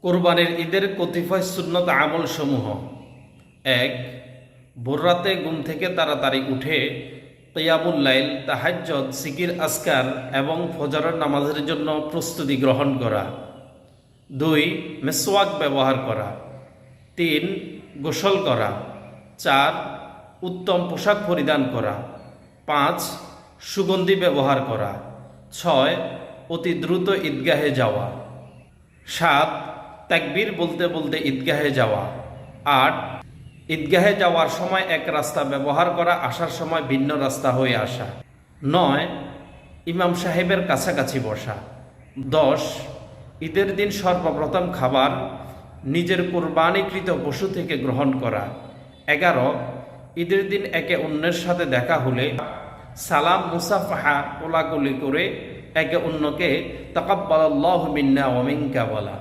কোরবানির ঈদের কতিপয় সুন্নত আমল সমূহ। ১. ভোররাতে ঘুম থেকে তাড়াতাড়ি উঠে কিয়ামুল লাইল, তাহাজ্জুদ, জিকির আজকার এবং ফজরের নামাজের জন্য প্রস্তুতি গ্রহণ করা। ২. মেসওয়াক ব্যবহার করা। ৩. গোসল করা। ৪. উত্তম পোশাক পরিধান করা। ৫. সুগন্ধি ব্যবহার করা। ৬. অতি দ্রুত ঈদগাহে যাওয়া। ৭. তাকবীর বলতে বলতে ঈদগাহে যাওয়া। ৮. ঈদগাহে যাওয়ার সময় এক রাস্তা ব্যবহার করা, আসার সময় ভিন্ন রাস্তা হয়ে আসা। ৯. ইমাম সাহেবের কাছাকাছি বসা। ১০. ঈদের দিন সর্বপ্রথম খাবার নিজের কোরবানিকৃত পশু থেকে গ্রহণ করা। ১১. ঈদের দিন একে অন্যের সাথে দেখা হলে সালাম মুসাফাহা কোলাকুলি করে একে অন্যকে তাকাব্বালাল্লাহু মিন্না ওয়া মিনকা বলা।